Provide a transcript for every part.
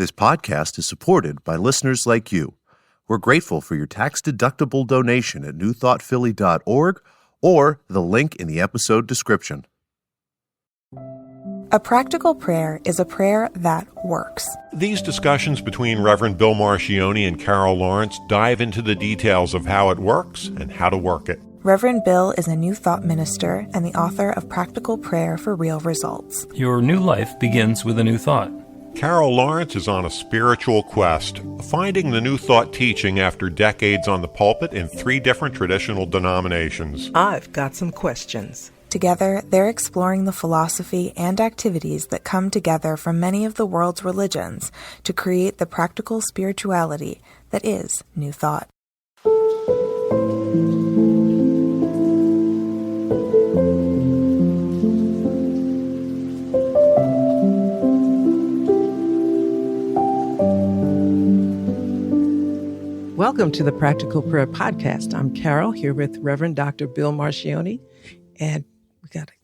This podcast is supported by listeners like you. We're grateful for your tax-deductible donation at newthoughtphilly.org or the link in the episode description. A practical prayer is a prayer that works. These discussions between Reverend Bill Marcioni and Carol Lawrence dive into the details of how it works and how to work it. Reverend Bill is a New Thought minister and the author of Practical Prayer for Real Results. Your new life begins with a new thought. Carol Lawrence is on a spiritual quest, finding the New Thought teaching after decades on the pulpit in 3 different traditional denominations. I've got some questions. Together, they're exploring the philosophy and activities that come together from many of the world's religions to create the practical spirituality that is New Thought. Welcome to the Practical Prayer Podcast. I'm Carol, here with Reverend Dr. Bill Marcioni, and we got a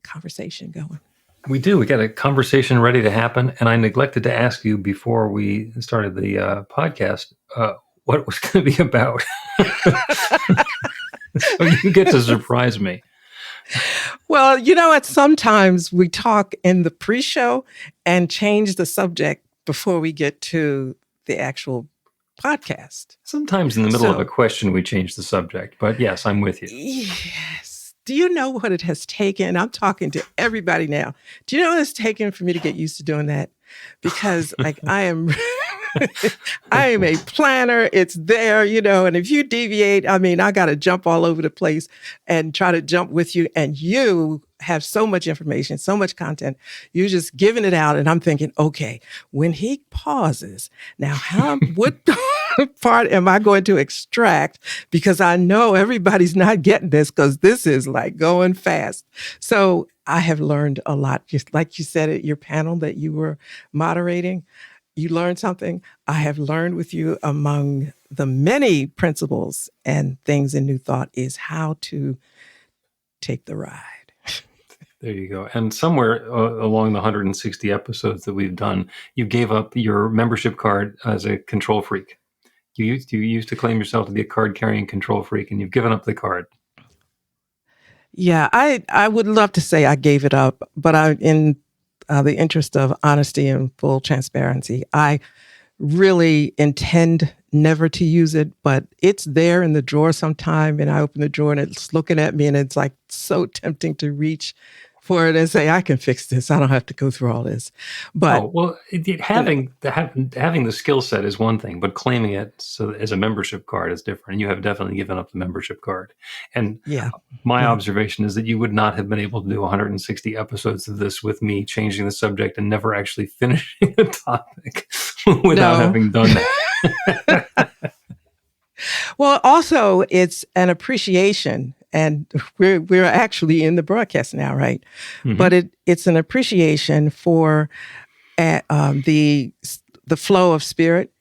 conversation going. We do. We got a conversation ready to happen, and I neglected to ask you before we started the podcast what it was going to be about. So you get to surprise me. Well, you know what? Sometimes we talk in the pre-show and change the subject before we get to the actual podcast. Sometimes in the middle of a question, we change the subject. But yes, I'm with you. Yes. Do you know what it has taken? I'm talking to everybody now. Do you know what it's taken for me to get used to doing that? Because I am a planner. It's there, and if you deviate, I got to jump all over the place and try to jump with you. And you have so much information, so much content. You're just giving it out. And I'm thinking, okay, when he pauses, now what part am I going to extract? Because I know everybody's not getting this because this is like going fast. So I have learned a lot. Just like you said at your panel that you were moderating, you learned something. I have learned with you among the many principles and things in New Thought is how to take the ride. There you go. And somewhere along the 160 episodes that we've done, you gave up your membership card as a control freak. You used to claim yourself to be a card-carrying control freak, and you've given up the card. Yeah, I would love to say I gave it up, but in the interest of honesty and full transparency, I really intend never to use it, but it's there in the drawer sometime, and I open the drawer and it's looking at me, and it's like so tempting to reach for it and say, I can fix this. I don't have to go through all this. But having the skill set is one thing, but claiming it as a membership card is different. And you have definitely given up the membership card. And my observation is that you would not have been able to do 160 episodes of this with me changing the subject and never actually finishing a topic without having done that. Well, also it's an appreciation. And we're actually in the broadcast now, right? Mm-hmm. But it's an appreciation for the flow of spirit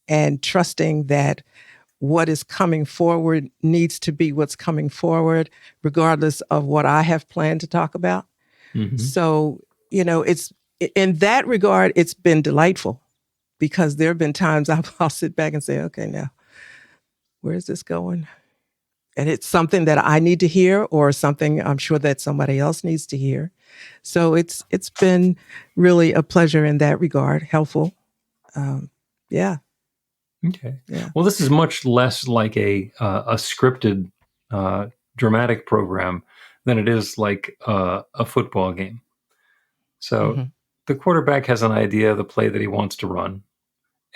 and trusting that what is coming forward needs to be what's coming forward, regardless of what I have planned to talk about. Mm-hmm. So, it's in that regard, it's been delightful because there have been times I'll sit back and say, okay, now, where is this going? And it's something that I need to hear or something I'm sure that somebody else needs to hear. So it's been really a pleasure in that regard, helpful. Yeah. Okay. Yeah. Well, this is much less like a scripted dramatic program than it is like a football game. So the quarterback has an idea of the play that he wants to run,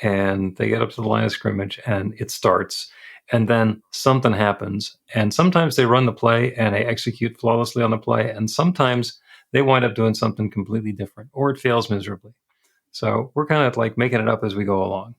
and they get up to the line of scrimmage and it starts. And then something happens. And sometimes they run the play and they execute flawlessly on the play. And sometimes they wind up doing something completely different or it fails miserably. So we're kind of like making it up as we go along.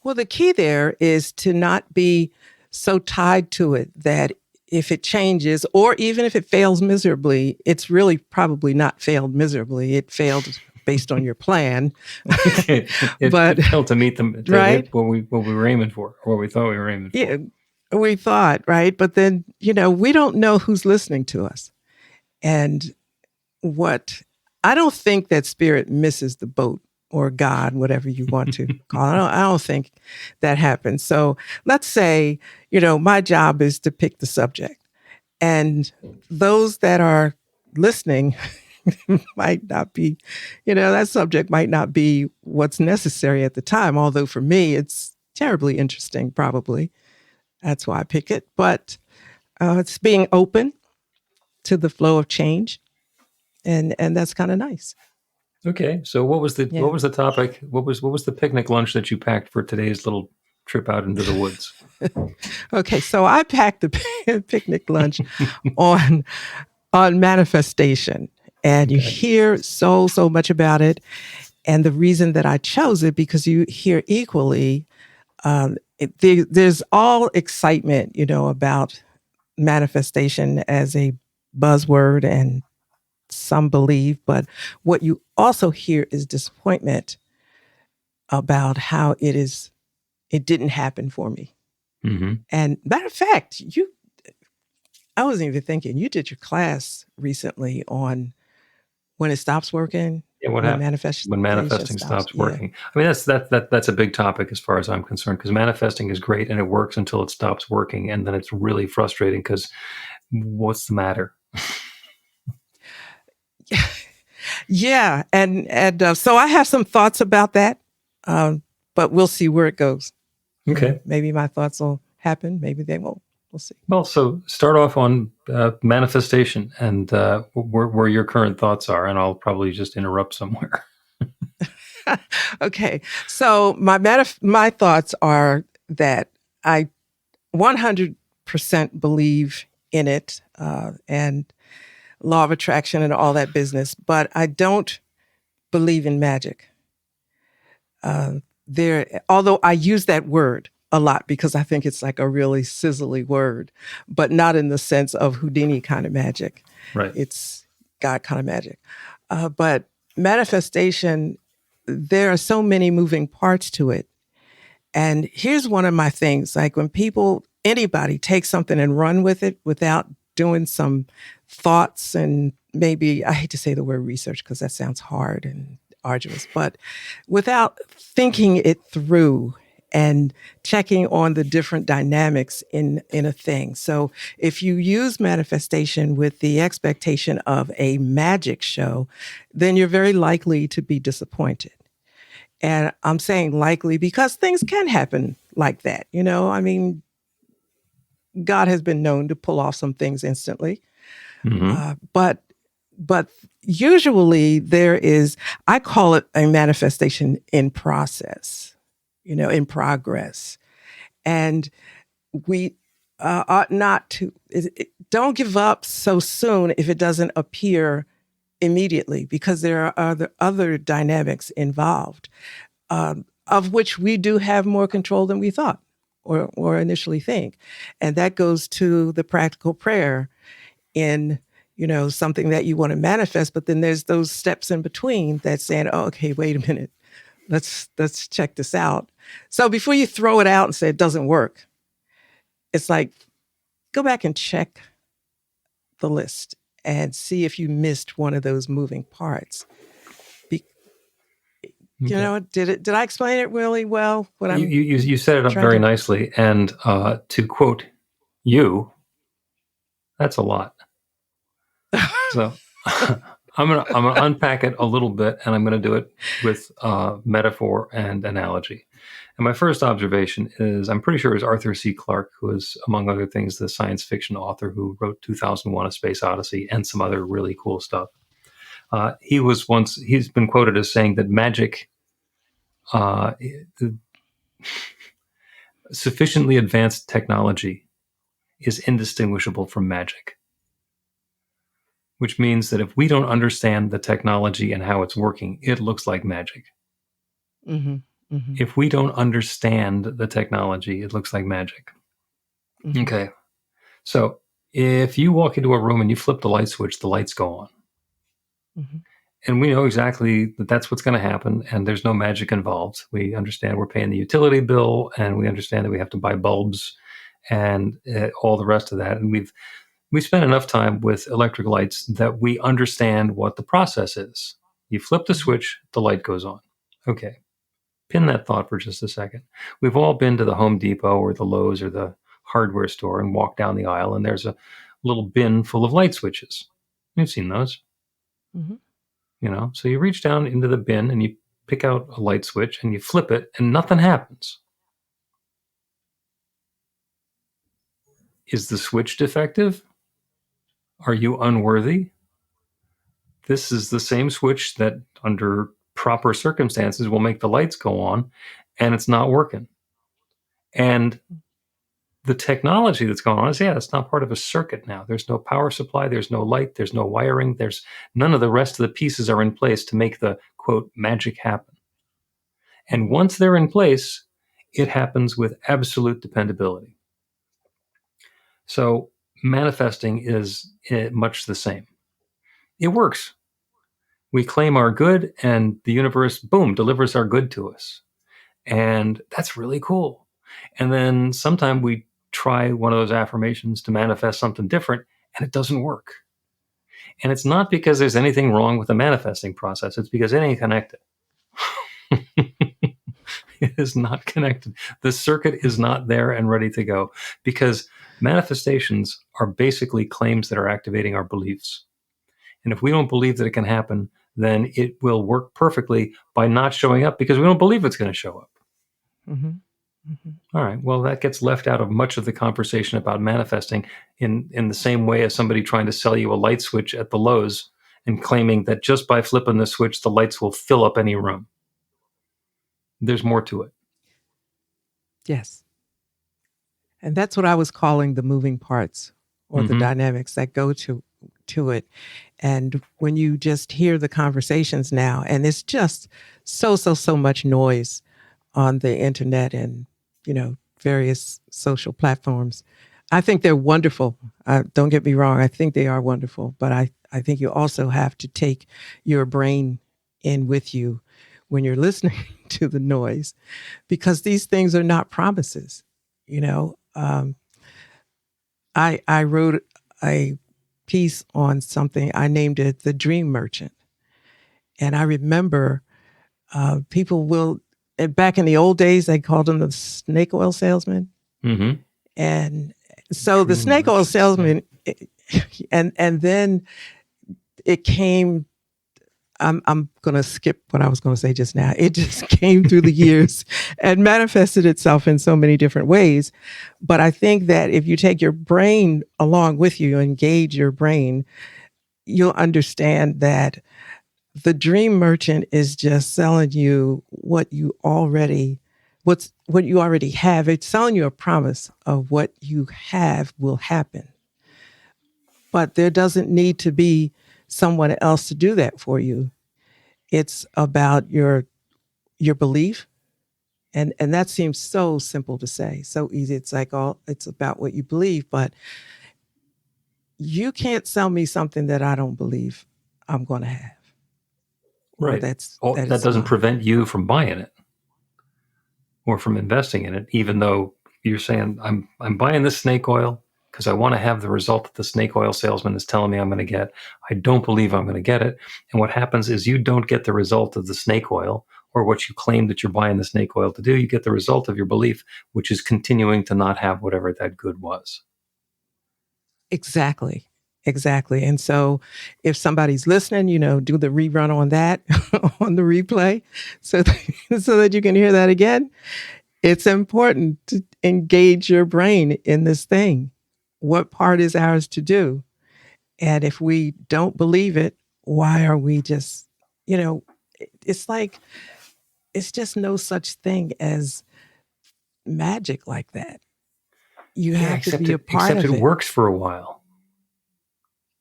Well, the key there is to not be so tied to it that if it changes or even if it fails miserably, it's really probably not failed miserably. It failed based on your plan. It failed to meet them, right? What we were aiming for, or what we thought we were aiming for. Yeah, we thought, right? But then, we don't know who's listening to us. And I don't think that spirit misses the boat or God, whatever you want to call it. I don't think that happens. So let's say, my job is to pick the subject. And those that are listening might not be, that subject might not be what's necessary at the time. Although for me, it's terribly interesting, probably. That's why I pick it. But it's being open to the flow of change. And that's kind of nice. Okay, so what was the topic? What was the picnic lunch that you packed for today's little trip out into the woods? Okay, so I packed the picnic lunch on manifestation, and you hear so much about it. And the reason that I chose it, because you hear equally, there's all excitement, about manifestation as a buzzword, and some believe, but what you also hear is disappointment about how it didn't happen for me. Mm-hmm. And matter of fact, I wasn't even thinking, you did your class recently on when it stops working. Yeah, what happens when manifesting stops working? Yeah. I mean, that's a big topic as far as I'm concerned, because manifesting is great and it works until it stops working, and then it's really frustrating because what's the matter? Yeah, and so I have some thoughts about that, but we'll see where it goes. Okay. Maybe my thoughts will happen. Maybe they won't. We'll see. Well, so start off on manifestation and where your current thoughts are, and I'll probably just interrupt somewhere. Okay. So my thoughts are that I 100% believe in it, and law of attraction and all that business, but I don't believe in magic. Although I use that word a lot because I think it's like a really sizzly word, but not in the sense of Houdini kind of magic. Right. It's God kind of magic. But manifestation, there are so many moving parts to it. And here's one of my things, like when anybody takes something and run with it without doing some thoughts, and maybe, I hate to say the word research because that sounds hard and arduous, but without thinking it through and checking on the different dynamics in a thing. So if you use manifestation with the expectation of a magic show, then you're very likely to be disappointed. And I'm saying likely because things can happen like that. I mean, God has been known to pull off some things instantly. Mm-hmm. But usually I call it a manifestation in process, in progress. And we ought not to, don't give up so soon if it doesn't appear immediately, because there are other dynamics involved, of which we do have more control than we thought or initially think. And that goes to the practical prayer in, something that you want to manifest, but then there's those steps in between that's saying, oh, okay, wait a minute, let's check this out. So before you throw it out and say it doesn't work, it's like, go back and check the list and see if you missed one of those moving parts. Did I explain it really well? You set it up very nicely, and to quote you, that's a lot. So I'm gonna unpack it a little bit, and I'm gonna do it with metaphor and analogy. And my first observation is, I'm pretty sure it was Arthur C. Clarke, who is, among other things, the science fiction author who wrote 2001: A Space Odyssey and some other really cool stuff. He's been quoted as saying that magic, sufficiently advanced technology, is indistinguishable from magic. Which means that if we don't understand the technology and how it's working, it looks like magic. Mm-hmm. Mm-hmm. If we don't understand the technology, it looks like magic. Mm-hmm. Okay. So if you walk into a room and you flip the light switch, the lights go on. Mm-hmm. And we know exactly that that's what's going to happen, and there's no magic involved. We understand we're paying the utility bill, and we understand that we have to buy bulbs and all the rest of that. And we spend enough time with electric lights that we understand what the process is. You flip the switch, the light goes on. Okay. Pin that thought for just a second. We've all been to the Home Depot or the Lowe's or the hardware store and walked down the aisle, and there's a little bin full of light switches. You've seen those. Mm-hmm. So you reach down into the bin and you pick out a light switch and you flip it and nothing happens. Is the switch defective? Are you unworthy? This is the same switch that under proper circumstances will make the lights go on, and it's not working. And the technology that's going on is, it's not part of a circuit now. There's no power supply, there's no light, there's no wiring, there's none of the rest of the pieces are in place to make the, quote, magic happen. And once they're in place, it happens with absolute dependability. So manifesting is much the same. It works. We claim our good and the universe, boom, delivers our good to us. And that's really cool. And then sometime we try one of those affirmations to manifest something different and it doesn't work. And it's not because there's anything wrong with the manifesting process. It's because it ain't connected. It is not connected. The circuit is not there and ready to go, because manifestations are basically claims that are activating our beliefs. And if we don't believe that it can happen, then it will work perfectly by not showing up because we don't believe it's going to show up. Mm-hmm. Mm-hmm. All right. Well, that gets left out of much of the conversation about manifesting in the same way as somebody trying to sell you a light switch at the Lowe's and claiming that just by flipping the switch, the lights will fill up any room. There's more to it. Yes. And that's what I was calling the moving parts, or the dynamics that go to it. And when you just hear the conversations now, and it's just so much noise on the internet and, various social platforms. I think they're wonderful. Don't get me wrong. I think they are wonderful. But I think you also have to take your brain in with you when you're listening to the noise, because these things are not promises. I wrote a piece on something. I named it The Dream Merchant. And I remember people will, back in the old days, they called them the snake oil salesman. Mm-hmm. And so the snake oil salesman, and then it came, I'm going to skip what I was going to say just now. It just came through the years and manifested itself in so many different ways. But I think that if you take your brain along with you, engage your brain, you'll understand that the dream merchant is just selling you what you already have. It's selling you a promise of what you have will happen. But there doesn't need to be someone else to do that for you. It's about your belief. And that seems so simple to say, so easy. It's like it's about what you believe, but you can't sell me something that I don't believe I'm going to have. Right. That doesn't prevent you from buying it or from investing in it, even though you're saying, I'm buying this snake oil because I want to have the result that the snake oil salesman is telling me I'm going to get. I don't believe I'm going to get it. And what happens is you don't get the result of the snake oil or what you claim that you're buying the snake oil to do. You get the result of your belief, which is continuing to not have whatever that good was. Exactly. And so if somebody's listening, do the rerun on that, on the replay, so that you can hear that again. It's important to engage your brain in this thing. What part is ours to do? And if we don't believe it, why are we just, it's like, it's just no such thing as magic like that. You have to be a part of it. Except it works for a while.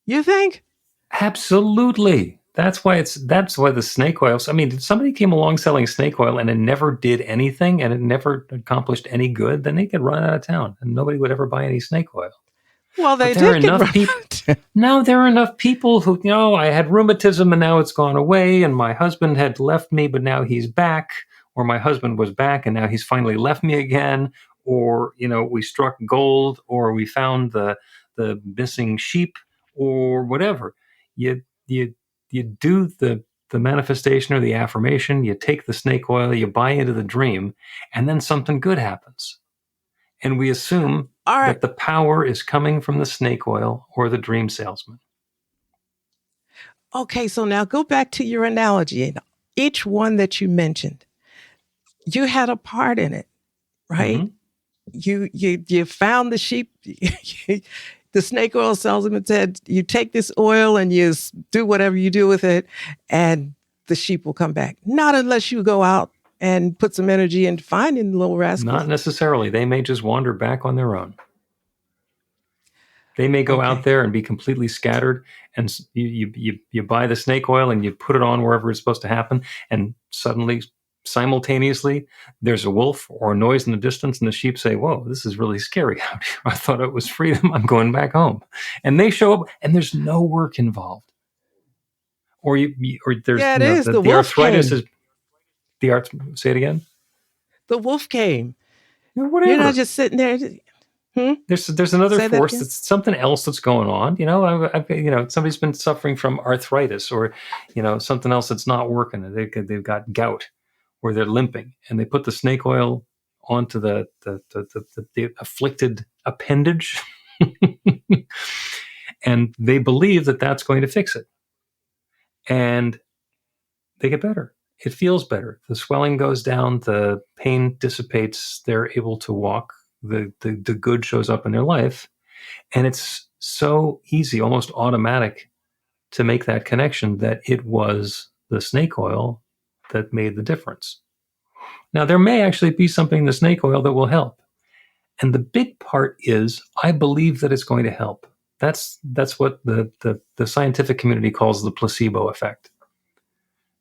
You think? Absolutely. That's why the snake oil. I mean, if somebody came along selling snake oil and it never did anything and it never accomplished any good, then they could run out of town and nobody would ever buy any snake oil. Well, there are enough people who, I had rheumatism and now it's gone away, and my husband had left me, but now he's back, or my husband was back and now he's finally left me again, or, we struck gold, or we found the missing sheep, or whatever. You do the the manifestation or the affirmation, you take the snake oil, you buy into the dream, and then something good happens. And we assume that the power is coming from the snake oil or the dream salesman. Okay, so now go back to your analogy. Each one that you mentioned, you had a part in it, right? Mm-hmm. You found the sheep. The snake oil salesman said, you take this oil and you do whatever you do with it, and the sheep will come back. Not unless you go out and put some energy into finding the little rascals. Not necessarily. They may just wander back on their own. They may go out there and be completely scattered, and you buy the snake oil and you put it on wherever it's supposed to happen, and suddenly, simultaneously, there's a wolf or a noise in the distance, and the sheep say, "Whoa, this is really scary out here. I thought it was freedom. I'm going back home." And they show up, and there's no work involved. Or there's the arthritis is the say it again. The wolf came. Whatever. You're not just sitting there. There's another force that's something else that's going on. Somebody's been suffering from arthritis or, something else that's not working. They've got gout or they're limping, and they put the snake oil onto the afflicted appendage, and they believe that that's going to fix it, and they get better. It feels better. The swelling goes down. The pain dissipates. They're able to walk. The good shows up in their life, and it's so easy, almost automatic, to make that connection that it was the snake oil that made the difference. Now, there may actually be something in the snake oil that will help, and the big part is I believe that it's going to help. That's what the scientific community calls the placebo effect,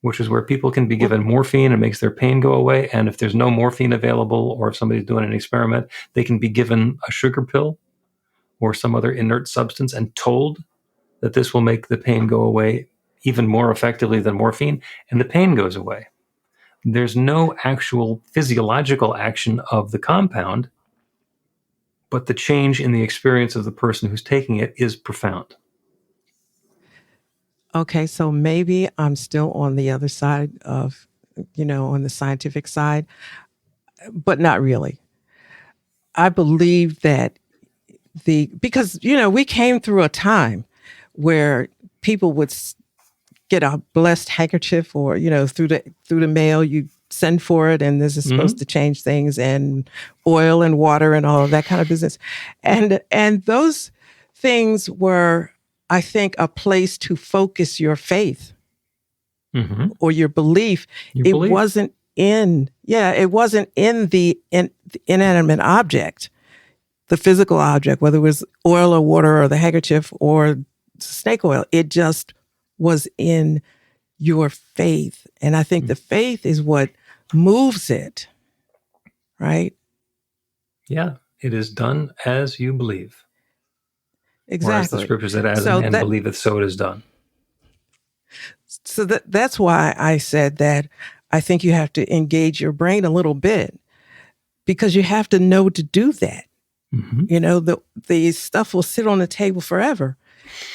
which is where people can be given morphine and makes their pain go away. And if there's no morphine available, or if somebody's doing an experiment, they can be given a sugar pill or some other inert substance and told that this will make the pain go away even more effectively than morphine, and the pain goes away. There's no actual physiological action of the compound, but the change in the experience of the person who's taking it is profound. Okay, so maybe I'm still on the other side of, on the scientific side, but not really. I believe that because we came through a time where people would get a blessed handkerchief or, through the mail, you send for it and this is supposed to change things, and oil and water and all of that kind of business. And those things were, I think, a place to focus your faith or your belief. It wasn't in the inanimate object, the physical object, whether it was oil or water or the handkerchief or snake oil. It just was in your faith. And I think the faith is what moves it, right? Yeah, it is done as you believe. Exactly. Or as the scripture said, as a man believeth, so it is done. So that's why I said that I think you have to engage your brain a little bit, because you have to know to do that. The stuff will sit on the table forever.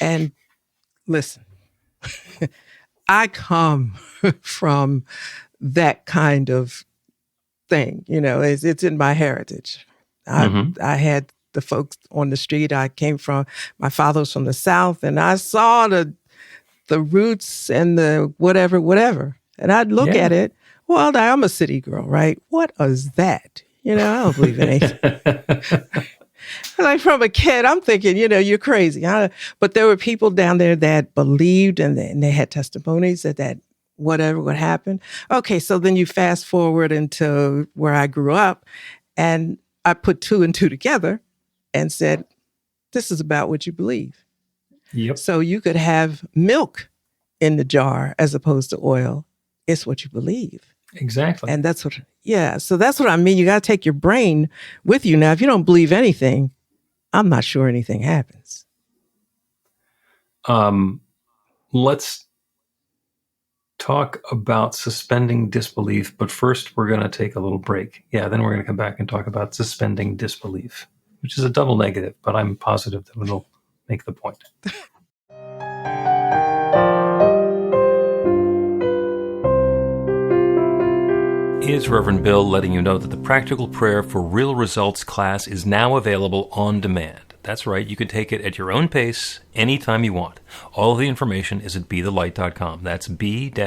And listen, I come from that kind of thing. It's in my heritage. I had the folks on the street I came from. My father was from the South, and I saw the roots and the whatever. And I'd look at it. Well, I'm a city girl, right? What is that? I don't believe in anything. Like from a kid, I'm thinking, you're crazy. But there were people down there that believed, and they had testimonies that whatever would happen. Okay, so then you fast forward into where I grew up, and I put two and two together and said, this is about what you believe. Yep. So you could have milk in the jar as opposed to oil. It's what you believe. Exactly. And so that's what I mean. You got to take your brain with you. Now, if you don't believe anything, I'm not sure anything happens. Let's talk about suspending disbelief, but first we're going to take a little break. Yeah, then we're going to come back and talk about suspending disbelief, which is a double negative, but I'm positive that it'll make the point. It's Reverend Bill letting you know that the Practical Prayer for Real Results class is now available on demand. That's right, you can take it at your own pace, anytime you want. All of the information is at bethelight.com. That's b-the-light.com.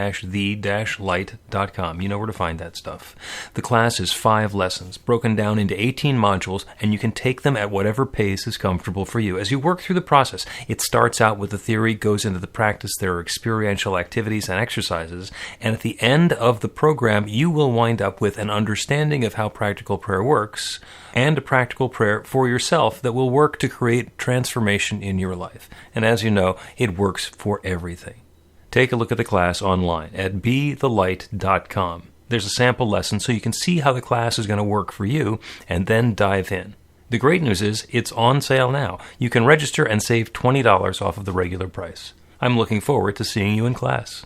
You know where to find that stuff. The class is 5 lessons, broken down into 18 modules, and you can take them at whatever pace is comfortable for you. As you work through the process, it starts out with the theory, goes into the practice, there are experiential activities and exercises, and at the end of the program, you will wind up with an understanding of how practical prayer works, and a practical prayer for yourself that will work to create transformation in your life. And as you know, it works for everything. Take a look at the class online at bethelight.com. There's a sample lesson so you can see how the class is going to work for you and then dive in. The great news is it's on sale now. You can register and save $20 off of the regular price. I'm looking forward to seeing you in class.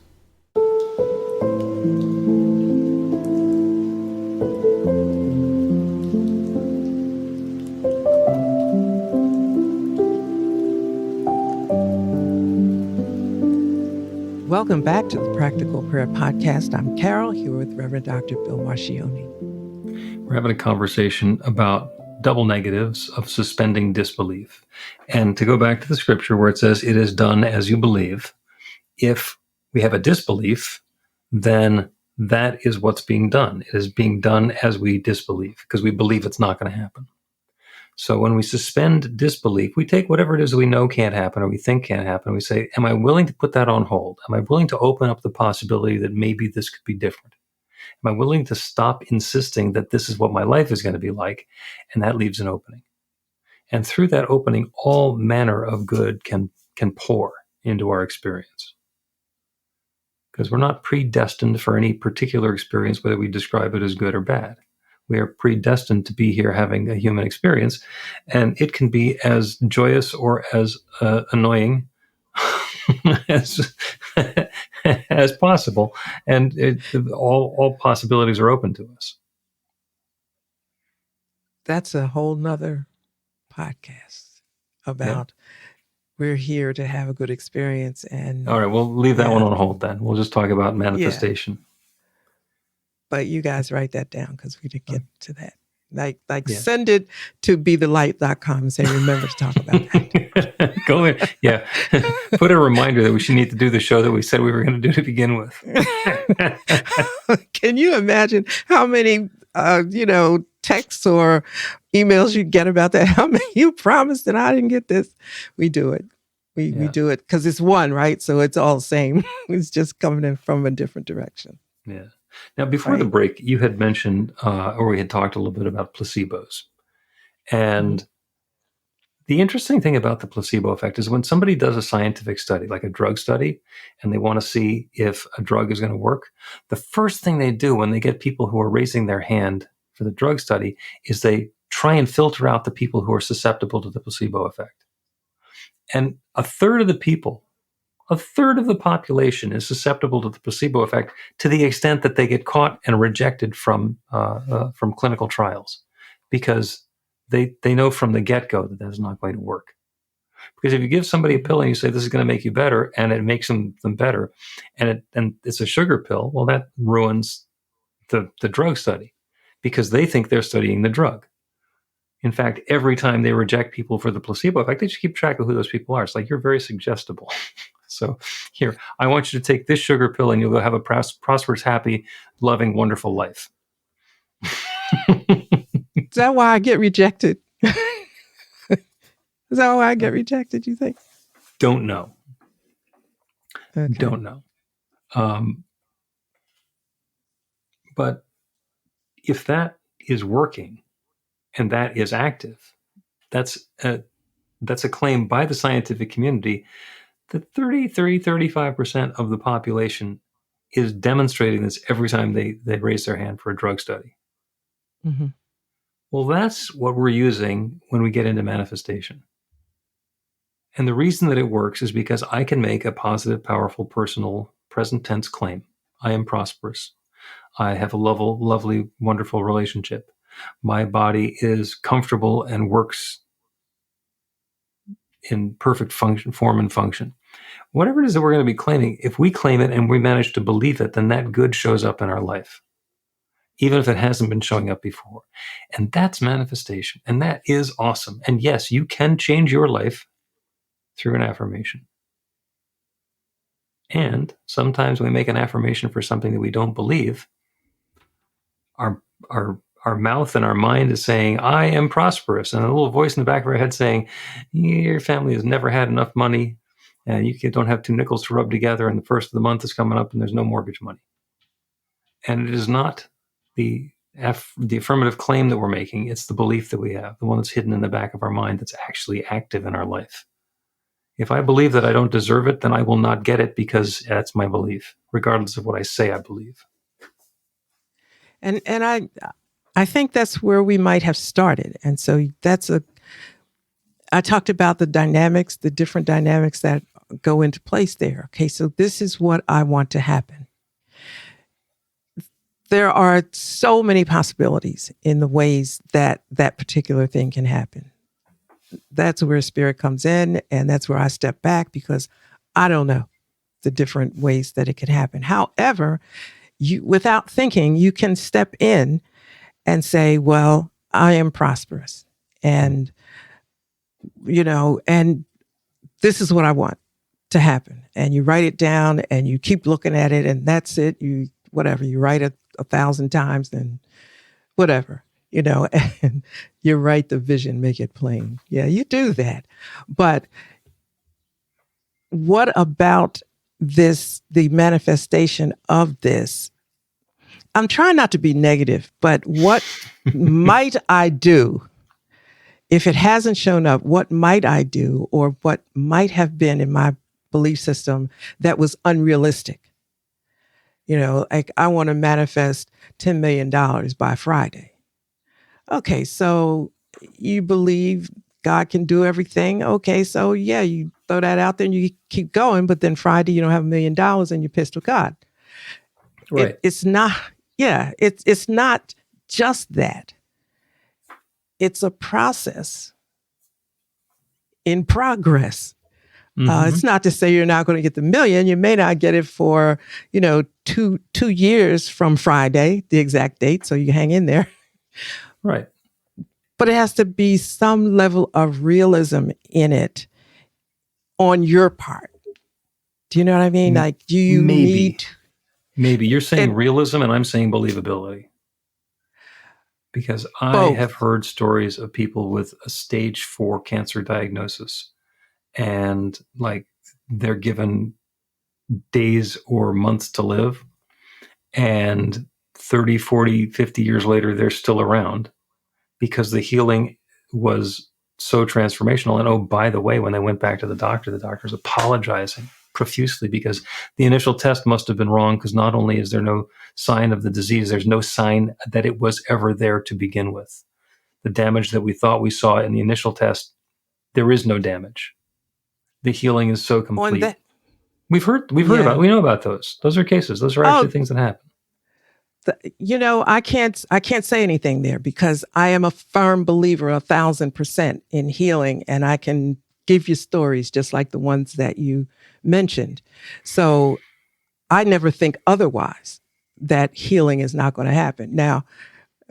Welcome back to the Practical Prayer Podcast. I'm Carol, here with Reverend Dr. Bill Marcioni. We're having a conversation about double negatives of suspending disbelief. And to go back to the scripture where it says, it is done as you believe, if we have a disbelief, then that is what's being done. It is being done as we disbelieve, because we believe it's not going to happen. So when we suspend disbelief, we take whatever it is that we know can't happen or we think can't happen. We say, am I willing to put that on hold? Am I willing to open up the possibility that maybe this could be different? Am I willing to stop insisting that this is what my life is going to be like? And that leaves an opening. And through that opening, all manner of good can pour into our experience. Because we're not predestined for any particular experience, whether we describe it as good or bad. We are predestined to be here having a human experience, and it can be as joyous or as annoying as possible. And all possibilities are open to us. That's a whole nother podcast about we're here to have a good experience. And all right, we'll leave that one on hold then. We'll just talk about manifestation. Yeah. But you guys write that down because we didn't get to that. Send it to bethelight.com and say, remember to talk about that. Go in. Yeah. Put a reminder that we should need to do the show that we said we were going to do to begin with. Can you imagine how many, texts or emails you get about that? How many you promised and I didn't get this? We do it. We do it because it's one, right? So it's all the same. It's just coming in from a different direction. Yeah. Now, before the break, you had mentioned, or we had talked a little bit about placebos. And the interesting thing about the placebo effect is when somebody does a scientific study, like a drug study, and they want to see if a drug is going to work, the first thing they do when they get people who are raising their hand for the drug study is they try and filter out the people who are susceptible to the placebo effect. And a third of the population is susceptible to the placebo effect to the extent that they get caught and rejected from clinical trials because they know from the get-go that that's not going to work. Because if you give somebody a pill and you say this is going to make you better and it makes them better and it's a sugar pill, well, that ruins the drug study because they think they're studying the drug. In fact, every time they reject people for the placebo effect, they just keep track of who those people are. It's like, you're very suggestible. So here, I want you to take this sugar pill and you'll go have a prosperous, happy, loving, wonderful life. Is that why I get rejected? Is that why I get rejected, you think? Don't know. Okay. Don't know. But if that is working and that is active, that's a claim by the scientific community that 35% of the population is demonstrating this every time they raise their hand for a drug study. Mm-hmm. Well, that's what we're using when we get into manifestation. And the reason that it works is because I can make a positive, powerful, personal, present tense claim. I am prosperous. I have a lovely, wonderful relationship. My body is comfortable and works in perfect form and function. Whatever it is that we're going to be claiming, if we claim it and we manage to believe it, then that good shows up in our life. even if it hasn't been showing up before. And that's manifestation. And that is awesome. And yes, you can change your life through an affirmation. And sometimes we make an affirmation for something that we don't believe. Our mouth and our mind is saying, I am prosperous. And a little voice in the back of our head saying, your family has never had enough money and you don't have two nickels to rub together and the first of the month is coming up and there's no mortgage money. And it is not the affirmative claim that we're making. It's the belief that we have, the one that's hidden in the back of our mind that's actually active in our life. If I believe that I don't deserve it, then I will not get it because that's my belief, regardless of what I say I believe. And I think that's where we might have started. And so I talked about the dynamics, the different dynamics that go into place there. Okay, so this is what I want to happen. There are so many possibilities in the ways that that particular thing can happen. That's where spirit comes in, and that's where I step back because I don't know the different ways that it could happen. However, without thinking, you can step in and say, well, I am prosperous. And, and this is what I want to happen. And you write it down and you keep looking at it and that's it. You write it 1,000 times and whatever, and you write the vision, make it plain. Yeah, you do that. But what about the manifestation of this? I'm trying not to be negative, but what might I do if it hasn't shown up? What might I do, or what might have been in my belief system that was unrealistic? Like I want to manifest $10 million by Friday. Okay, so you believe God can do everything. Okay, so yeah, you throw that out there and you keep going, but then Friday you don't have $1 million and you're pissed with God. Right. It's not just that. It's a process in progress. Mm-hmm. It's not to say you're not going to get the $1 million. You may not get it for, 2 years from Friday, the exact date. So you hang in there. Right. But it has to be some level of realism in it on your part. Do you know what I mean? Like, do you need... Maybe. You're saying realism and I'm saying believability. Because I have heard stories of people with a stage 4 cancer diagnosis and like they're given days or months to live and 30, 40, 50 years later, they're still around because the healing was so transformational. And oh, by the way, when they went back to the doctor's apologizing profusely because the initial test must have been wrong because not only is there no sign of the disease, there's no sign that it was ever there to begin with. The damage that we thought we saw in the initial test, there is no damage. The healing is so complete. We've heard about it. We know about those. Those are cases. Those are actually things that happen. I can't say anything there because I am a firm believer 1,000% in healing, and I can give you stories just like the ones that you mentioned. So I never think otherwise that healing is not going to happen. Now,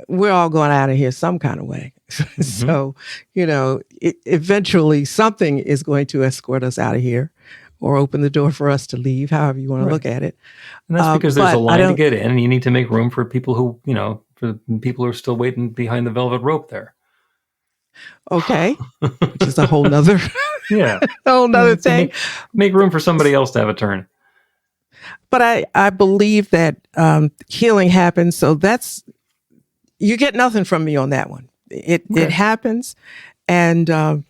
we're all going out of here some kind of way. Mm-hmm. So, eventually something is going to escort us out of here or open the door for us to leave, however you want to look at it. And that's because there's a line to get in and you need to make room for people who, for the people who are still waiting behind the velvet rope there. Okay. Which is a whole nother, whole nother thing. Make room for somebody else to have a turn. But I believe that healing happens. So you get nothing from me on that one. It happens. And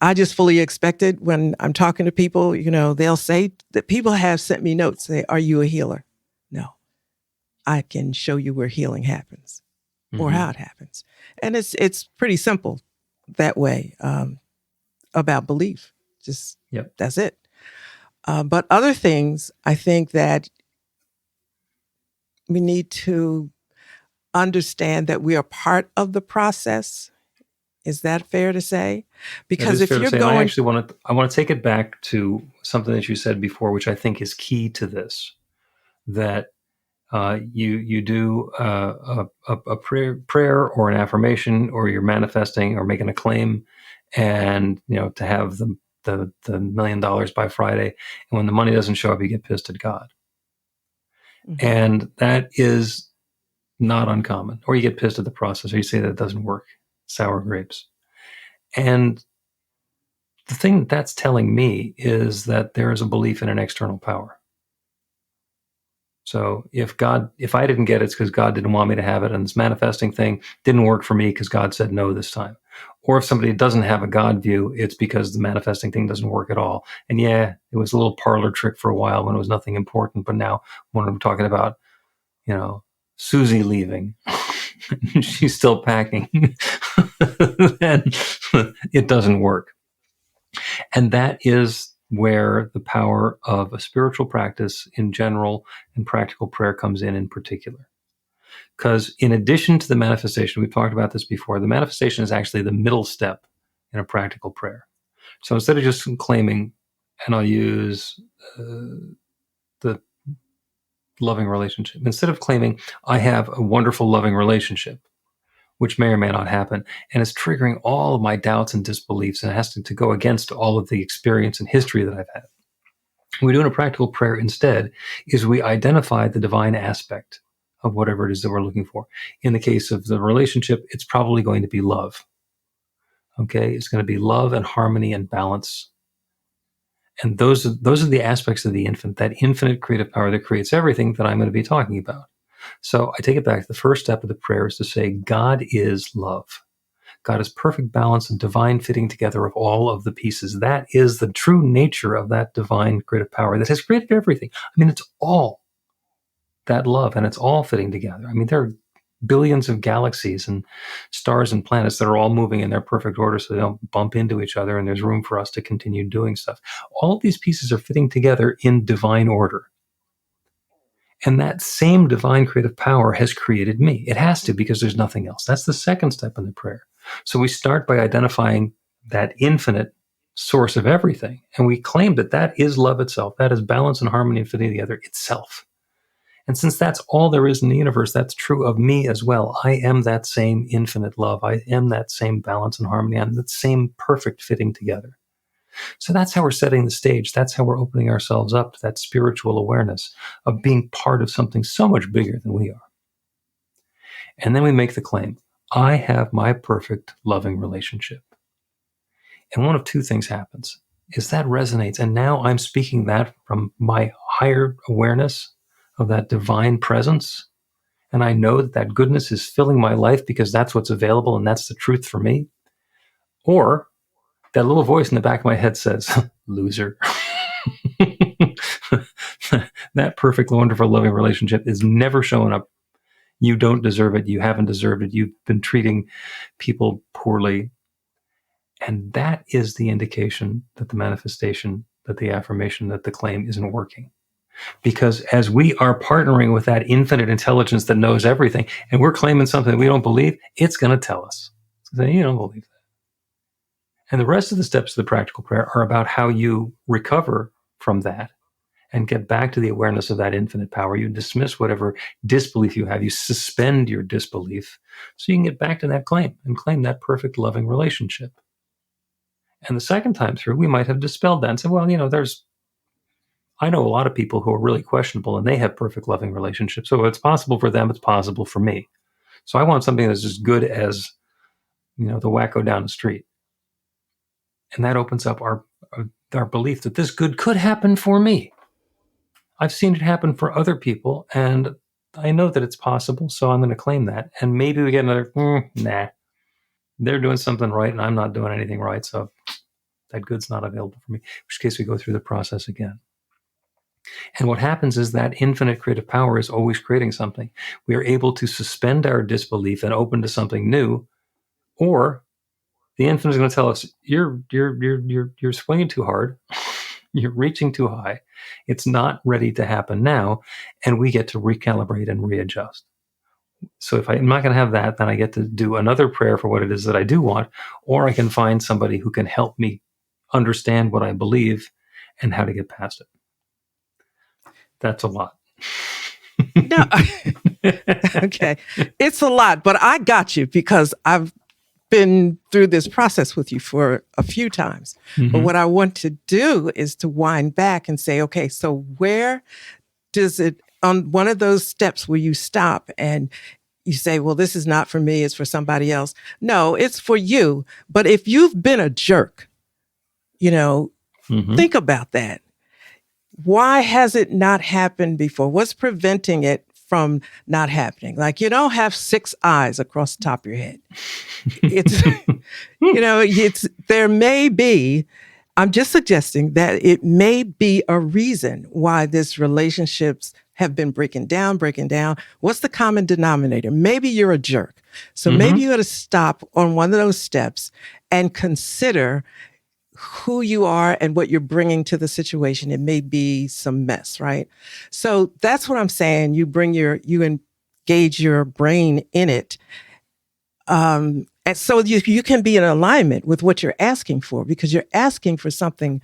I just fully expect it when I'm talking to people, they'll say that people have sent me notes, say, are you a healer? No, I can show you where healing happens or how it happens. And it's pretty simple that way about belief. Just, that's it. But other things, I think that we need to understand that we are part of the process. Is that fair to say? Because if you're going, I actually want to take it back to something that you said before, which I think is key to this. That You do a prayer or an affirmation, or you're manifesting or making a claim, and to have the $1 million by Friday. And when the money doesn't show up, you get pissed at God. Mm-hmm. And that is not uncommon. Or you get pissed at the process, or you say that it doesn't work. Sour grapes. And the thing that's telling me is that there is a belief in an external power. So if I didn't get it, it's because God didn't want me to have it, and this manifesting thing didn't work for me because God said no this time. Or if somebody doesn't have a God view, it's because the manifesting thing doesn't work at all. And yeah, it was a little parlor trick for a while when it was nothing important, but now when I'm talking about, Susie leaving, she's still packing, then it doesn't work. And that is where the power of a spiritual practice in general and practical prayer comes in particular. Because in addition to the manifestation, we've talked about this before, the manifestation is actually the middle step in a practical prayer. So instead of just claiming, and I'll use the loving relationship, instead of claiming, I have a wonderful loving relationship, which may or may not happen, and it's triggering all of my doubts and disbeliefs, and it has to go against all of the experience and history that I've had. What we do in a practical prayer instead is we identify the divine aspect of whatever it is that we're looking for. In the case of the relationship, it's probably going to be love. Okay, it's going to be love and harmony and balance. And those are the aspects of the infinite, that infinite creative power that creates everything that I'm going to be talking about. So I take it back. The first step of the prayer is to say, God is love. God is perfect balance and divine fitting together of all of the pieces. That is the true nature of that divine creative power that has created everything. I mean, it's all that love, and it's all fitting together. I mean, there are billions of galaxies and stars and planets that are all moving in their perfect order so they don't bump into each other, and there's room for us to continue doing stuff. All of these pieces are fitting together in divine order. And that same divine creative power has created me. It has to, because there's nothing else. That's the second step in the prayer. So we start by identifying that infinite source of everything. And we claim that that is love itself. That is balance and harmony and fitting together itself. And since that's all there is in the universe, that's true of me as well. I am that same infinite love. I am that same balance and harmony. I'm that same perfect fitting together. So that's how we're setting the stage. That's how we're opening ourselves up to that spiritual awareness of being part of something so much bigger than we are. And then we make the claim, I have my perfect loving relationship. And one of two things happens, is that resonates. And now I'm speaking that from my higher awareness of that divine presence. And I know that that goodness is filling my life because that's what's available and that's the truth for me. Or that little voice in the back of my head says, loser. That perfect, wonderful, loving relationship is never showing up. You don't deserve it. You haven't deserved it. You've been treating people poorly. And that is the indication that the manifestation, that the affirmation, that the claim isn't working. Because as we are partnering with that infinite intelligence that knows everything, and we're claiming something we don't believe, it's going to tell us. So you don't believe that. And the rest of the steps of the practical prayer are about how you recover from that and get back to the awareness of that infinite power. You dismiss whatever disbelief you have. You suspend your disbelief so you can get back to that claim and claim that perfect, loving relationship. And the second time through, we might have dispelled that and said, well, I know a lot of people who are really questionable and they have perfect, loving relationships. So if it's possible for them, it's possible for me. So I want something that's as good as, the wacko down the street. And that opens up our belief that this good could happen for me. I've seen it happen for other people, and I know that it's possible, so I'm going to claim that. And maybe we get another, nah, they're doing something right, and I'm not doing anything right, so that good's not available for me, in which case we go through the process again. And what happens is that infinite creative power is always creating something. We are able to suspend our disbelief and open to something new, or the infinite is going to tell us, you're swinging too hard. You're reaching too high. It's not ready to happen now. And we get to recalibrate and readjust. So if I'm not going to have that, then I get to do another prayer for what it is that I do want, or I can find somebody who can help me understand what I believe and how to get past it. That's a lot. No. Okay. It's a lot, but I got you because I've been through this process with you for a few times. But what I want to do is to wind back and say, okay, so where does it, on one of those steps where you stop and you say, well, this is not for me, it's for somebody else. No, it's for you. But if you've been a jerk, think about that. Why has it not happened before? What's preventing it from not happening? Like, you don't have 6 eyes across the top of your head. It's, there may be, I'm just suggesting that it may be a reason why this relationships have been breaking down. What's the common denominator? Maybe you're a jerk. So maybe you got to stop on one of those steps and consider who you are and what you're bringing to the situation. It may be some mess, right? So that's what I'm saying. You engage your brain in it. And so you can be in alignment with what you're asking for, because you're asking for something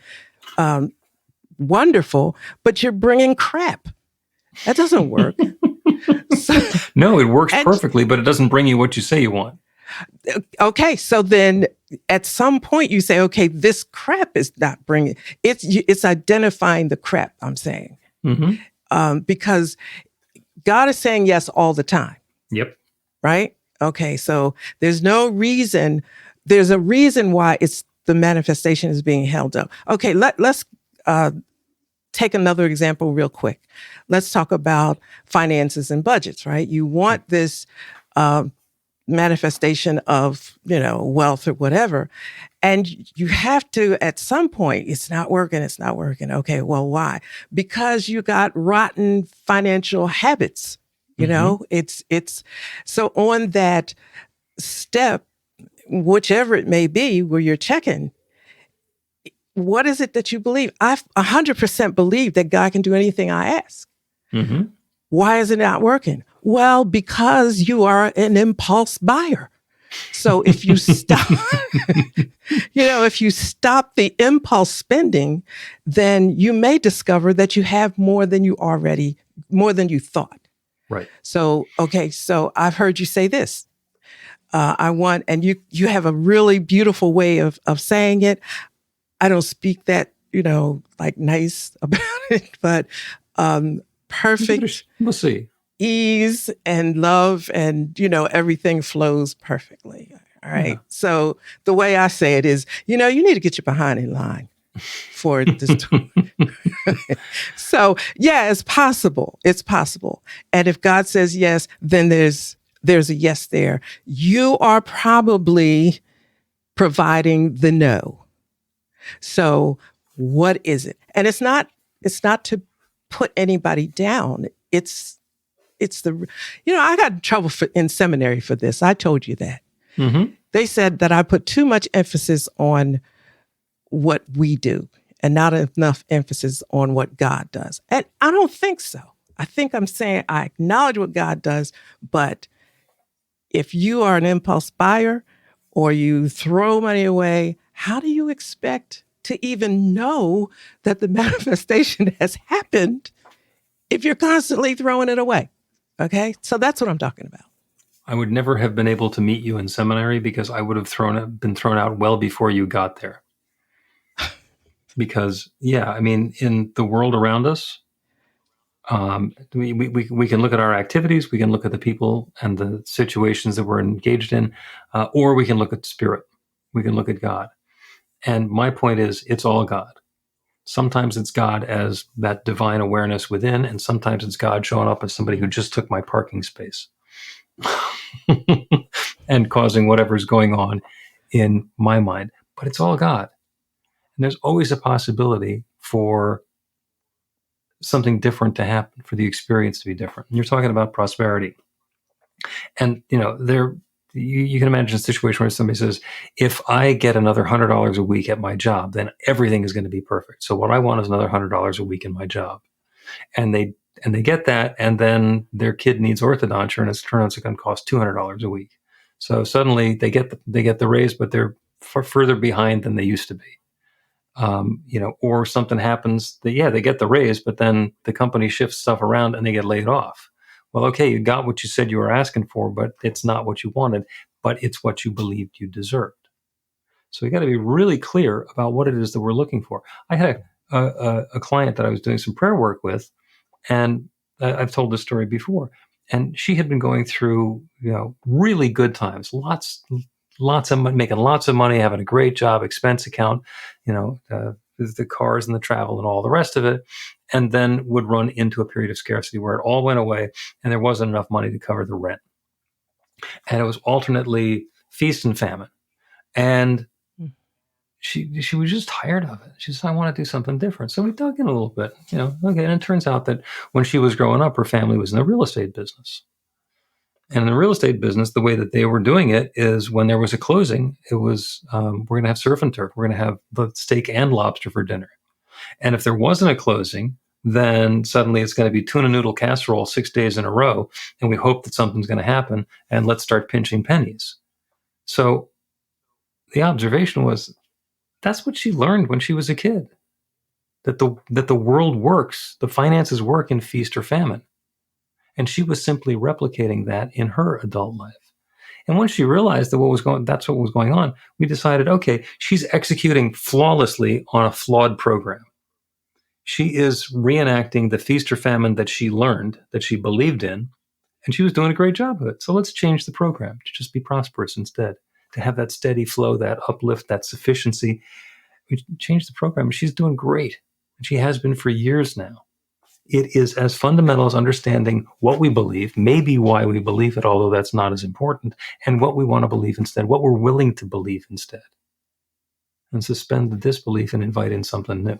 wonderful, but you're bringing crap. That doesn't work. No, it works perfectly, but it doesn't bring you what you say you want. Okay, so then at some point you say, okay, this crap is not bringing, it's identifying the crap, I'm saying. Because God is saying yes all the time. Yep. Right? Okay, so there's a reason why the manifestation is being held up. Okay, let's take another example real quick. Let's talk about finances and budgets, right? You want this manifestation of, wealth or whatever. And you have to, at some point, it's not working. Okay, well, why? Because you got rotten financial habits. It's so on that step, whichever it may be, where you're checking, what is it that you believe? I 100% believe that God can do anything I ask. Why is it not working? Well, because you are an impulse buyer. So if you stop, if you stop the impulse spending, then you may discover that you have more than you thought. Right. So, okay. So I've heard you say this. And you have a really beautiful way of saying it. I don't speak that, like nice about it, but perfect. We'll see. Ease and love and, everything flows perfectly. All right. Yeah. So the way I say it is, you need to get your behind in line for this tour. So yeah, it's possible. It's possible. And if God says yes, then there's a yes there. You are probably providing the no. So what is it? And it's not to put anybody down. It's the, I got in trouble in seminary for this. I told you that. They said that I put too much emphasis on what we do and not enough emphasis on what God does. And I don't think so. I think I'm saying I acknowledge what God does, but if you are an impulse buyer or you throw money away, how do you expect to even know that the manifestation has happened if you're constantly throwing it away? Okay, so that's what I'm talking about. I would never have been able to meet you in seminary because I would have been thrown out well before you got there. Because, in the world around us, we can look at our activities, we can look at the people and the situations that we're engaged in, or we can look at spirit, we can look at God. And my point is, it's all God. Sometimes it's God as that divine awareness within, and sometimes it's God showing up as somebody who just took my parking space and causing whatever's going on in my mind. But it's all God. And there's always a possibility for something different to happen, for the experience to be different. And you're talking about prosperity. And, you can imagine a situation where somebody says, if I get another $100 a week at my job, then everything is going to be perfect. So what I want is another $100 a week in my job. And they get that, and then their kid needs orthodonture, and it turns out it's going to cost $200 a week. So suddenly they get the raise, but they're further behind than they used to be. Or something happens that, they get the raise, but then the company shifts stuff around and they get laid off. Well, okay, you got what you said you were asking for, but it's not what you wanted, but it's what you believed you deserved. So we got to be really clear about what it is that we're looking for. I had a client that I was doing some prayer work with, and I've told this story before, and she had been going through, really good times, lots of money, making lots of money, having a great job, expense account, the cars and the travel and all the rest of it, and then would run into a period of scarcity where it all went away and there wasn't enough money to cover the rent. And it was alternately feast and famine. And she was just tired of it. She said, I want to do something different. So we dug in a little bit, okay. And it turns out that when she was growing up, her family was in the real estate business. And in the real estate business, the way that they were doing it is when there was a closing, it was, we're going to have surf and turf. We're going to have the steak and lobster for dinner. And if there wasn't a closing, then suddenly it's going to be tuna noodle casserole 6 days in a row. And we hope that something's going to happen. And let's start pinching pennies. So the observation was, that's what she learned when she was a kid, that the world works, the finances work in feast or famine. And she was simply replicating that in her adult life. And once she realized that that's what was going on, we decided, okay, she's executing flawlessly on a flawed program. She is reenacting the feast or famine that she learned, that she believed in, and she was doing a great job of it. So let's change the program to just be prosperous instead, to have that steady flow, that uplift, that sufficiency. We changed the program. She's doing great. And she has been for years now. It is as fundamental as understanding what we believe, maybe why we believe it, although that's not as important, and what we want to believe instead, what we're willing to believe instead. And suspend the disbelief and invite in something new.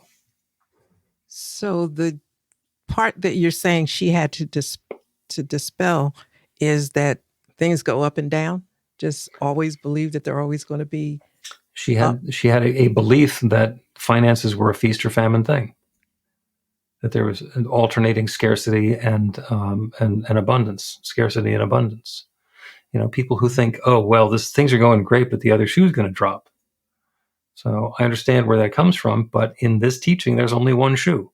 So the part that you're saying she had to dispel is that things go up and down? Just always believe that they're always going to be... She had a belief that finances were a feast or famine thing. That there was an alternating scarcity and abundance, scarcity and abundance. People who think, oh, well, things are going great, but the other shoe's going to drop. So I understand where that comes from, but in this teaching, there's only one shoe.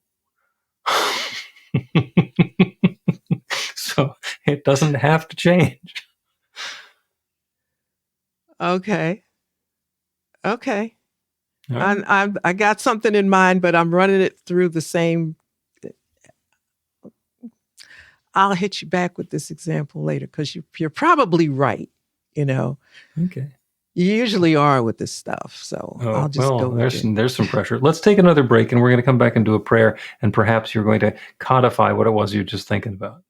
So it doesn't have to change. Okay. Right. I got something in mind, but I'm running it through the same. I'll hit you back with this example later because you're probably right. Okay. You usually are with this stuff, so I'll just go with it. There's some pressure. Let's take another break, and we're going to come back and do a prayer, and perhaps you're going to codify what it was you're just thinking about.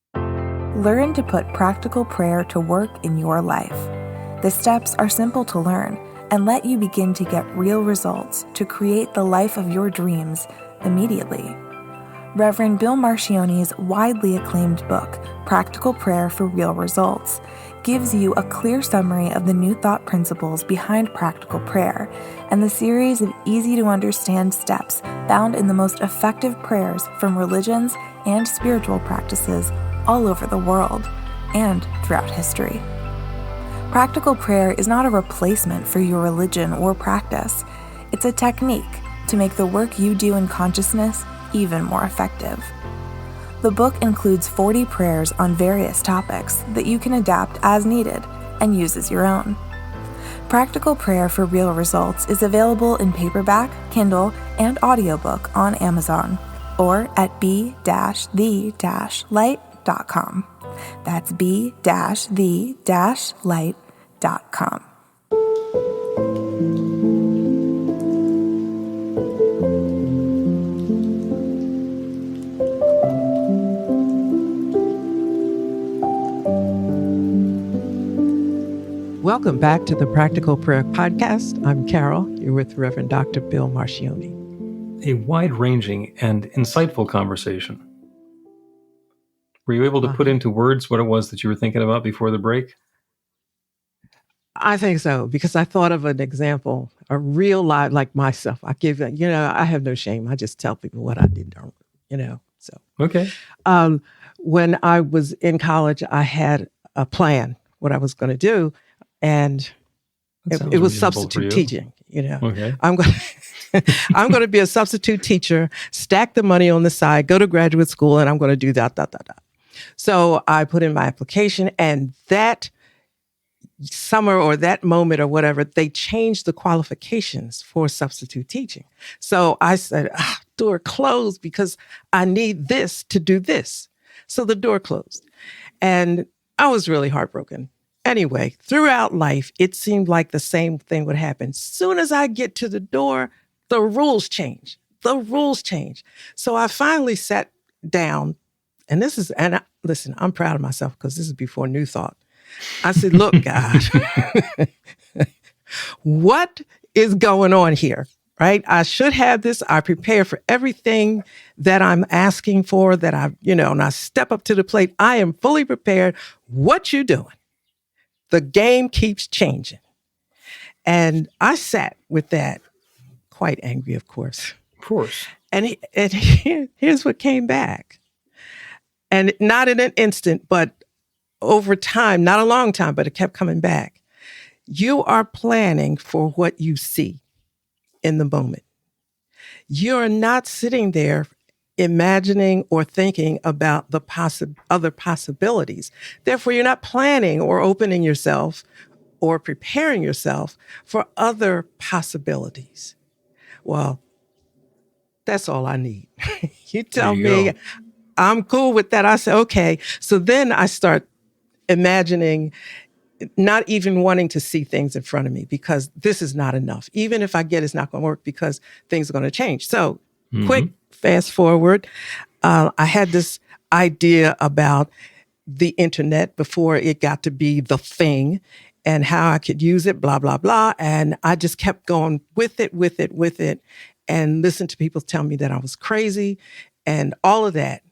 Learn to put practical prayer to work in your life. The steps are simple to learn and let you begin to get real results to create the life of your dreams immediately. Reverend Bill Marcione's widely acclaimed book, Practical Prayer for Real Results, gives you a clear summary of the New Thought principles behind practical prayer and the series of easy-to-understand steps found in the most effective prayers from religions and spiritual practices all over the world and throughout history. Practical prayer is not a replacement for your religion or practice. It's a technique to make the work you do in consciousness even more effective. The book includes 40 prayers on various topics that you can adapt as needed and use as your own. Practical Prayer for Real Results is available in paperback, Kindle, and audiobook on Amazon or at b-the-light.com. That's b-the-light.com. Welcome back to the Practical Prayer Podcast. I'm Carol. You're with Reverend Dr. Bill Marcione. A wide-ranging and insightful conversation. Were you able to put into words what it was that you were thinking about before the break? I think so, because I thought of an example, a real life, like myself. I have no shame. I just tell people what I did, so. Okay. When I was in college, I had a plan, what I was going to do, and it was substitute teaching, Okay. I'm going to be a substitute teacher, stack the money on the side, go to graduate school, and I'm going to do that. So I put in my application, and that summer or that moment or whatever, they changed the qualifications for substitute teaching. So I said, door closed because I need this to do this. So the door closed. And I was really heartbroken. Anyway, throughout life, it seemed like the same thing would happen. Soon as I get to the door, the rules change. The rules change. So I finally sat down, and listen, I'm proud of myself because this is before New Thought. I said, look, God, what is going on here, right? I should have this. I prepare for everything that I'm asking for, and I step up to the plate. I am fully prepared. What you doing? The game keeps changing. And I sat with that, quite angry, of course. Of course. And here's what came back. And not in an instant, but over time, not a long time, but it kept coming back. You are planning for what you see in the moment. You're not sitting there imagining or thinking about the other possibilities. Therefore, you're not planning or opening yourself or preparing yourself for other possibilities. Well, that's all I need. You tell me, I'm cool with that. I say, okay. So then I start imagining, not even wanting to see things in front of me because this is not enough. Even if I get it's not going to work because things are going to change. So quick fast forward, I had this idea about the internet before it got to be the thing and how I could use it, blah, blah, blah. And I just kept going with it, and listened to people tell me that I was crazy and all of that.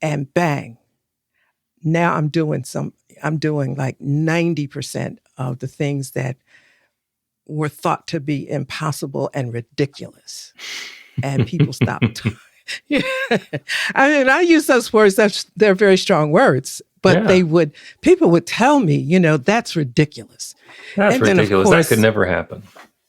And bang, now I'm doing like 90% of the things that were thought to be impossible and ridiculous. And people stopped. Yeah. I mean, I use those words, they're very strong words, but people would tell me, that's ridiculous. That's ridiculous. That could never happen.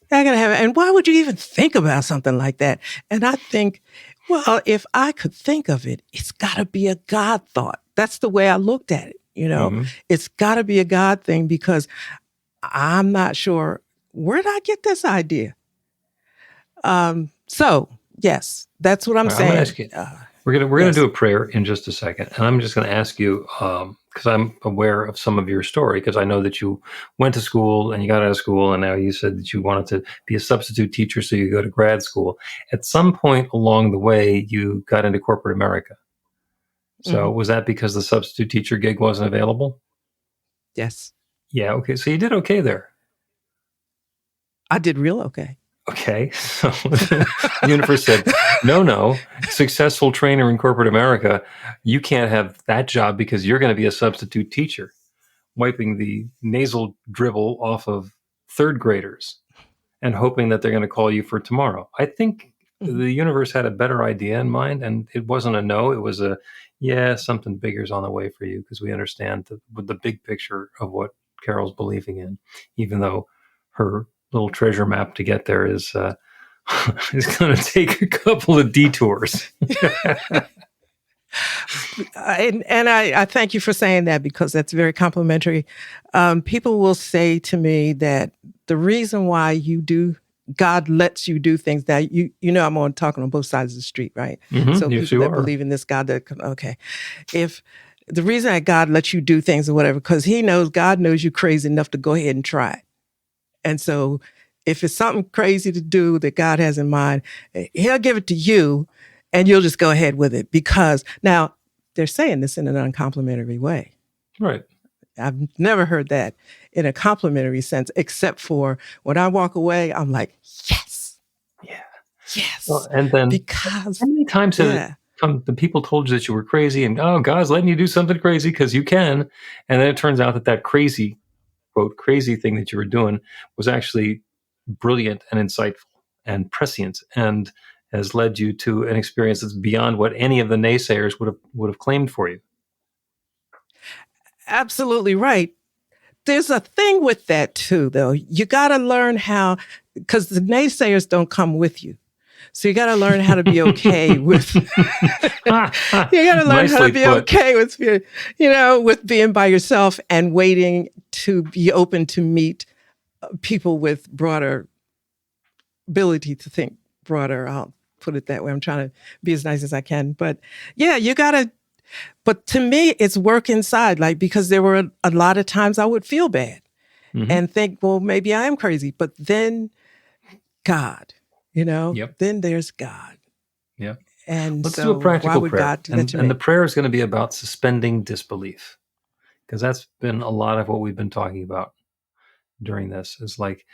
That could happen. And why would you even think about something like that? And I think, well, if I could think of it, it's got to be a God thought. That's the way I looked at it. It's got to be a God thing because I'm not sure, where did I get this idea? So yes, that's what I'm saying. I'm gonna ask you, we're gonna do a prayer in just a second, and I'm just gonna ask you because I'm aware of some of your story because I know that you went to school and you got out of school, and now you said that you wanted to be a substitute teacher, so you go to grad school. At some point along the way, you got into corporate America. So was that because the substitute teacher gig wasn't available? Yes. Yeah. Okay. So you did okay there. I did real okay. Okay. So the universe said, no, successful trainer in corporate America, you can't have that job because you're going to be a substitute teacher, wiping the nasal dribble off of third graders and hoping that they're going to call you for tomorrow. I think the universe had a better idea in mind, and it wasn't a no. It was something bigger's on the way for you because we understand the big picture of what Carol's believing in, even though her little treasure map to get there is going to take a couple of detours. And I thank you for saying that because that's very complimentary. People will say to me that the reason why God lets you do things that I'm talking on both sides of the street, right? So yes, people that believe in this God if the reason that God lets you do things or whatever, because God knows you're crazy enough to go ahead and try it. And so if it's something crazy to do that God has in mind, he'll give it to you and you'll just go ahead with it because now they're saying this in an uncomplimentary way. Right. I've never heard that in a complimentary sense, except for when I walk away, I'm like, yes. Yeah. Yes. Well, and then because how many times have the people told you that you were crazy and, God's letting you do something crazy because you can. And then it turns out that crazy, quote, crazy thing that you were doing was actually brilliant and insightful and prescient and has led you to an experience that's beyond what any of the naysayers would have claimed for you. Absolutely right. There's a thing with that too, though. You got to learn how, because the naysayers don't come with you. So you got to learn how to be okay with, you got to learn how to be okay with, with being by yourself and waiting to be open to meet people with broader ability to think broader. I'll put it that way. I'm trying to be as nice as I can. But yeah, but to me, it's work inside, because there were a lot of times I would feel bad and think, well, maybe I am crazy. But then God, then there's God. Yeah. And let's so do a practical prayer. God do that to me? And the prayer is going to be about suspending disbelief, because that's been a lot of what we've been talking about during this, is like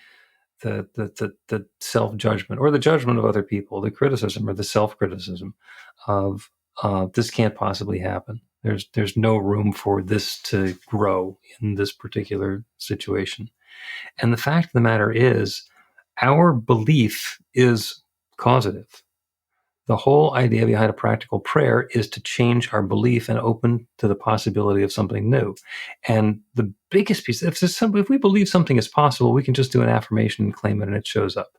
the self-judgment or the judgment of other people, the criticism or the self-criticism of this can't possibly happen. There's no room for this to grow in this particular situation. And the fact of the matter is, our belief is causative. The whole idea behind a practical prayer is to change our belief and open to the possibility of something new. And the biggest piece, if we believe something is possible, we can just do an affirmation and claim it, and it shows up.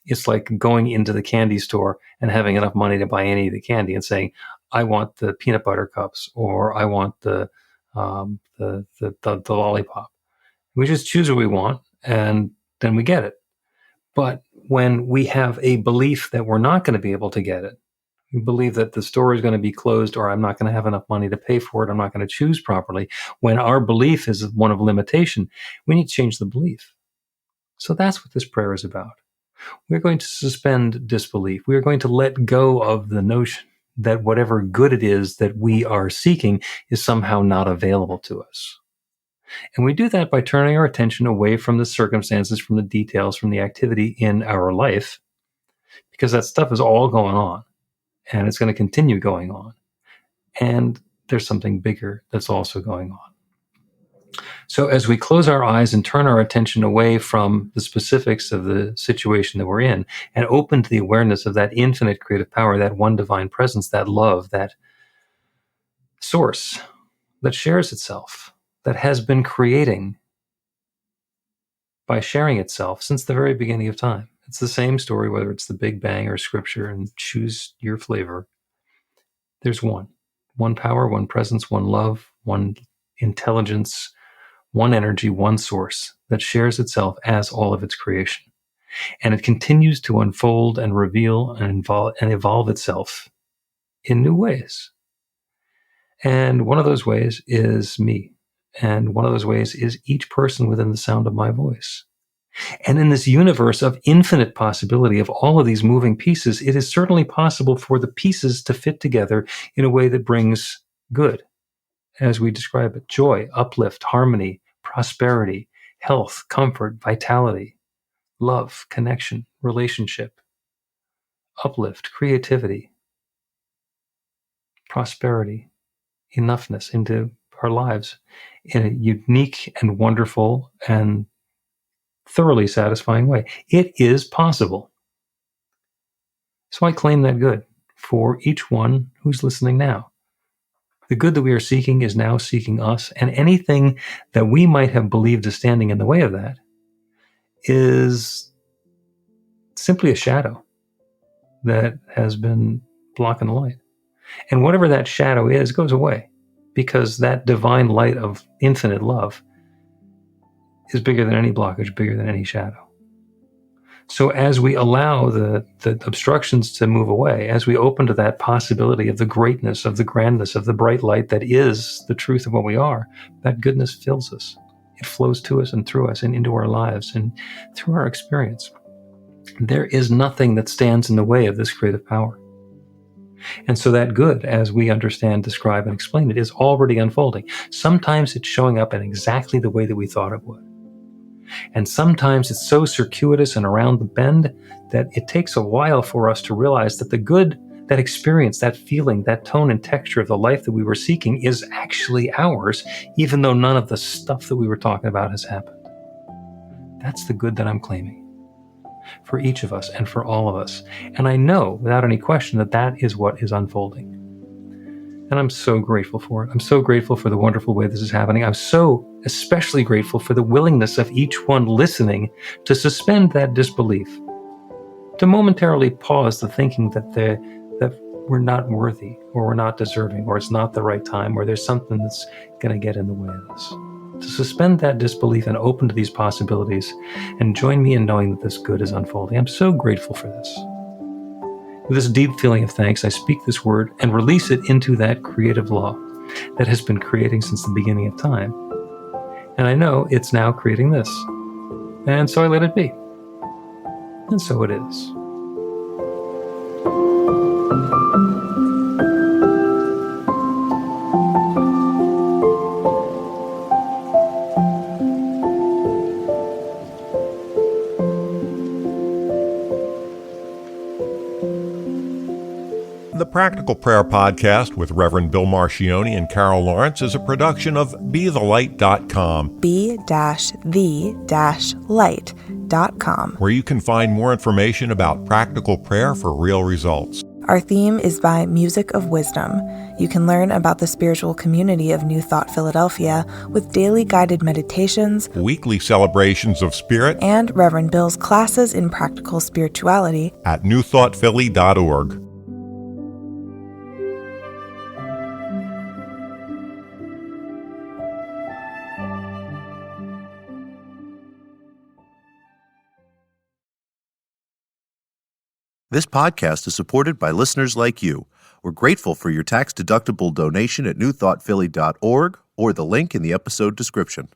It's like going into the candy store and having enough money to buy any of the candy and saying, I want the peanut butter cups, or I want the lollipop. We just choose what we want, and then we get it. But when we have a belief that we're not going to be able to get it, we believe that the store is going to be closed, or I'm not going to have enough money to pay for it, I'm not going to choose properly. When our belief is one of limitation, we need to change the belief. So that's what this prayer is about. We're going to suspend disbelief. We are going to let go of the notion that whatever good it is that we are seeking is somehow not available to us. And we do that by turning our attention away from the circumstances, from the details, from the activity in our life, because that stuff is all going on, and it's going to continue going on. And there's something bigger that's also going on. So as we close our eyes and turn our attention away from the specifics of the situation that we're in and open to the awareness of that infinite creative power, that one divine presence, that love, that source that shares itself, that has been creating by sharing itself since the very beginning of time. It's the same story, whether it's the Big Bang or Scripture, and choose your flavor. There's one power, one presence, one love, one intelligence, one energy, one source that shares itself as all of its creation. And it continues to unfold and reveal and evolve itself in new ways. And one of those ways is me. And one of those ways is each person within the sound of my voice. And in this universe of infinite possibility of all of these moving pieces, it is certainly possible for the pieces to fit together in a way that brings good, as we describe it: joy, uplift, harmony, prosperity, health, comfort, vitality, love, connection, relationship, uplift, creativity, prosperity, enoughness into our lives in a unique and wonderful and thoroughly satisfying way. It is possible. So I claim that good for each one who's listening now. The good that we are seeking is now seeking us, and anything that we might have believed is standing in the way of that is simply a shadow that has been blocking the light. And whatever that shadow is goes away, because that divine light of infinite love is bigger than any blockage, bigger than any shadow. So as we allow the obstructions to move away, as we open to that possibility of the greatness, of the grandness, of the bright light that is the truth of what we are, that goodness fills us. It flows to us and through us and into our lives and through our experience. There is nothing that stands in the way of this creative power. And so that good, as we understand, describe, and explain it, is already unfolding. Sometimes it's showing up in exactly the way that we thought it would. And sometimes it's so circuitous and around the bend that it takes a while for us to realize that the good, that experience, that feeling, that tone and texture of the life that we were seeking is actually ours, even though none of the stuff that we were talking about has happened. That's the good that I'm claiming for each of us and for all of us. And I know without any question that that is what is unfolding. And I'm so grateful for it. I'm so grateful for the wonderful way this is happening. I'm so especially grateful for the willingness of each one listening to suspend that disbelief, to momentarily pause the thinking that we're not worthy, or we're not deserving, or it's not the right time, or there's something that's going to get in the way of this. To suspend that disbelief and open to these possibilities, and join me in knowing that this good is unfolding. I'm so grateful for this. With this deep feeling of thanks, I speak this word and release it into that creative law that has been creating since the beginning of time. And I know it's now creating this. And so I let it be. And so it is. The Practical Prayer Podcast with Reverend Bill Marcioni and Carol Lawrence is a production of BeTheLight.com. be-the-light.com, where you can find more information about practical prayer for real results. Our theme is by Music of Wisdom. You can learn about the spiritual community of New Thought Philadelphia with daily guided meditations, Weekly celebrations of spirit, and Reverend Bill's classes in practical spirituality at newthoughtphilly.org. This podcast is supported by listeners like you. We're grateful for your tax-deductible donation at newthoughtphilly.org or the link in the episode description.